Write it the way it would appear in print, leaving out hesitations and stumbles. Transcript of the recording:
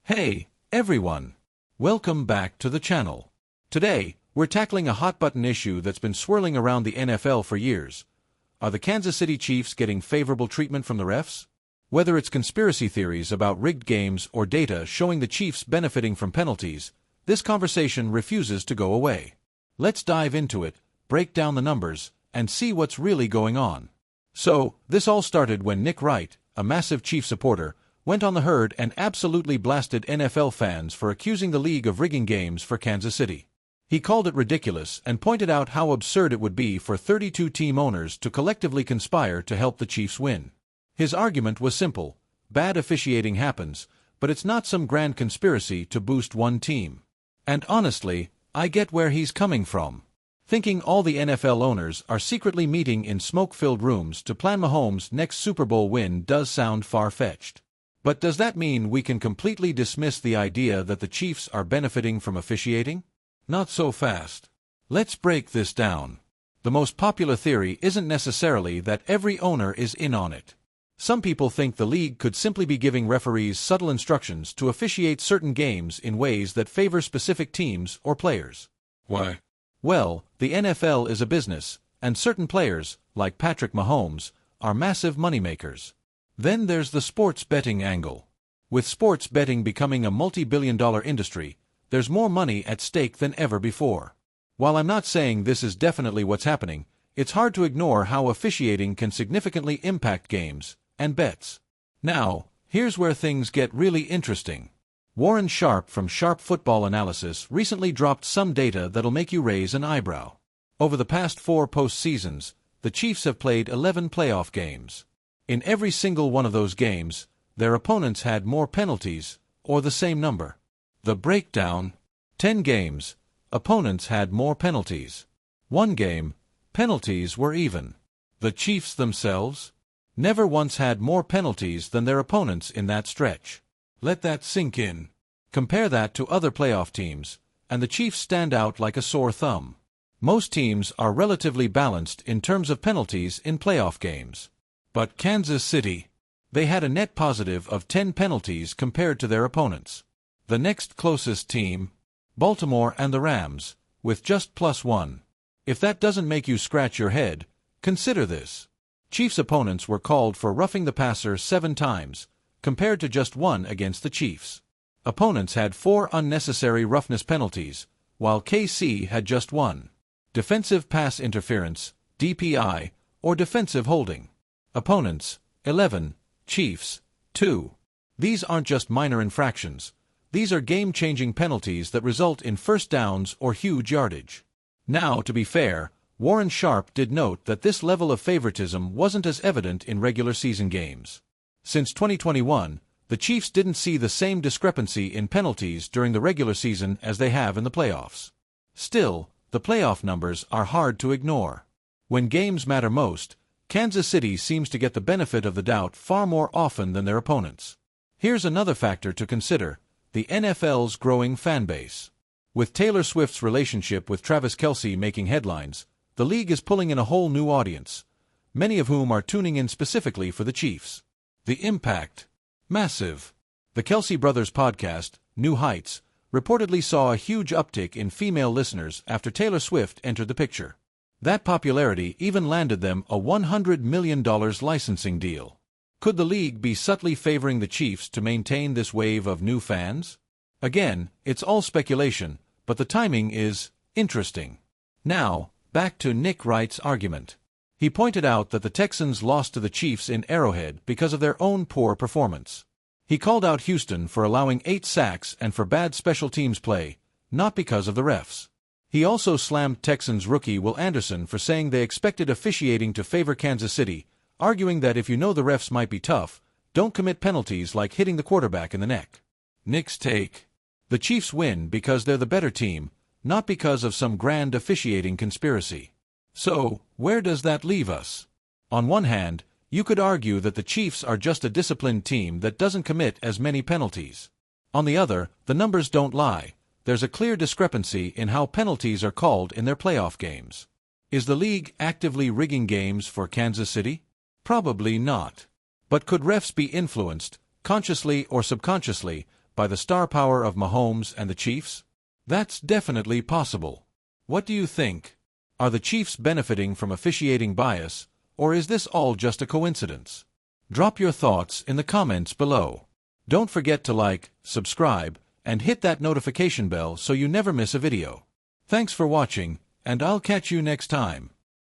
Hey, everyone! Welcome back to the channel. Today, we're tackling a hot-button issue that's been swirling around the NFL for years. Are the Kansas City Chiefs getting favorable treatment from the refs? Whether it's conspiracy theories about rigged games or data showing the Chiefs benefiting from penalties, this conversation refuses to go away. Let's dive into it, break down the numbers, and see what's really going on. So, this all started when Nick Wright, a massive Chiefs supporter, went on the herd and absolutely blasted NFL fans for accusing the league of rigging games for Kansas City. He called it ridiculous and pointed out how absurd it would be for 32 team owners to collectively conspire to help the Chiefs win. His argument was simple: bad officiating happens, but it's not some grand conspiracy to boost one team. And honestly, I get where he's coming from. Thinking all the NFL owners are secretly meeting in smoke-filled rooms to plan Mahomes' next Super Bowl win does sound far-fetched. But does that mean we can completely dismiss the idea that the Chiefs are benefiting from officiating? Not so fast. Let's break this down. The most popular theory isn't necessarily that every owner is in on it. Some people think the league could simply be giving referees subtle instructions to officiate certain games in ways that favor specific teams or players. Why? Well, the NFL is a business, and certain players, like Patrick Mahomes, are massive moneymakers. Then there's the sports betting angle. With sports betting becoming a multi-billion-dollar industry, there's more money at stake than ever before. While I'm not saying this is definitely what's happening, it's hard to ignore how officiating can significantly impact games and bets. Now, here's where things get really interesting. Warren Sharp from Sharp Football Analysis recently dropped some data that'll make you raise an eyebrow. Over the past 4 postseasons, the Chiefs have played 11 playoff games. In every single one of those games, their opponents had more penalties, or the same number. The breakdown: 10 games, opponents had more penalties. 1 game, penalties were even. The Chiefs themselves never once had more penalties than their opponents in that stretch. Let that sink in. Compare that to other playoff teams, and the Chiefs stand out like a sore thumb. Most teams are relatively balanced in terms of penalties in playoff games. But Kansas City, they had a net positive of 10 penalties compared to their opponents. The next closest team, Baltimore and the Rams, with just +1. If that doesn't make you scratch your head, consider this. Chiefs' opponents were called for roughing the passer 7 times, compared to just 1 against the Chiefs. Opponents had 4 unnecessary roughness penalties, while KC had just 1. Defensive pass interference, DPI, or defensive holding. Opponents, 11, Chiefs, 2. These aren't just minor infractions. These are game-changing penalties that result in first downs or huge yardage. Now, to be fair, Warren Sharp did note that this level of favoritism wasn't as evident in regular season games. Since 2021, the Chiefs didn't see the same discrepancy in penalties during the regular season as they have in the playoffs. Still, the playoff numbers are hard to ignore. When games matter most, Kansas City seems to get the benefit of the doubt far more often than their opponents. Here's another factor to consider: the NFL's growing fan base. With Taylor Swift's relationship with Travis Kelce making headlines, the league is pulling in a whole new audience, many of whom are tuning in specifically for the Chiefs. The impact: massive. The Kelce Brothers podcast, New Heights, reportedly saw a huge uptick in female listeners after Taylor Swift entered the picture. That popularity even landed them a $100 million licensing deal. Could the league be subtly favoring the Chiefs to maintain this wave of new fans? Again, it's all speculation, but the timing is interesting. Now, back to Nick Wright's argument. He pointed out that the Texans lost to the Chiefs in Arrowhead because of their own poor performance. He called out Houston for allowing 8 sacks and for bad special teams play, not because of the refs. He also slammed Texans rookie Will Anderson for saying they expected officiating to favor Kansas City, arguing that if you know the refs might be tough, don't commit penalties like hitting the quarterback in the neck. Nick's take: the Chiefs win because they're the better team, not because of some grand officiating conspiracy. So, where does that leave us? On one hand, you could argue that the Chiefs are just a disciplined team that doesn't commit as many penalties. On the other, the numbers don't lie. There's a clear discrepancy in how penalties are called in their playoff games. Is the league actively rigging games for Kansas City? Probably not. But could refs be influenced, consciously or subconsciously, by the star power of Mahomes and the Chiefs? That's definitely possible. What do you think? Are the Chiefs benefiting from officiating bias, or is this all just a coincidence? Drop your thoughts in the comments below. Don't forget to like, subscribe, and hit that notification bell so you never miss a video. Thanks for watching, and I'll catch you next time.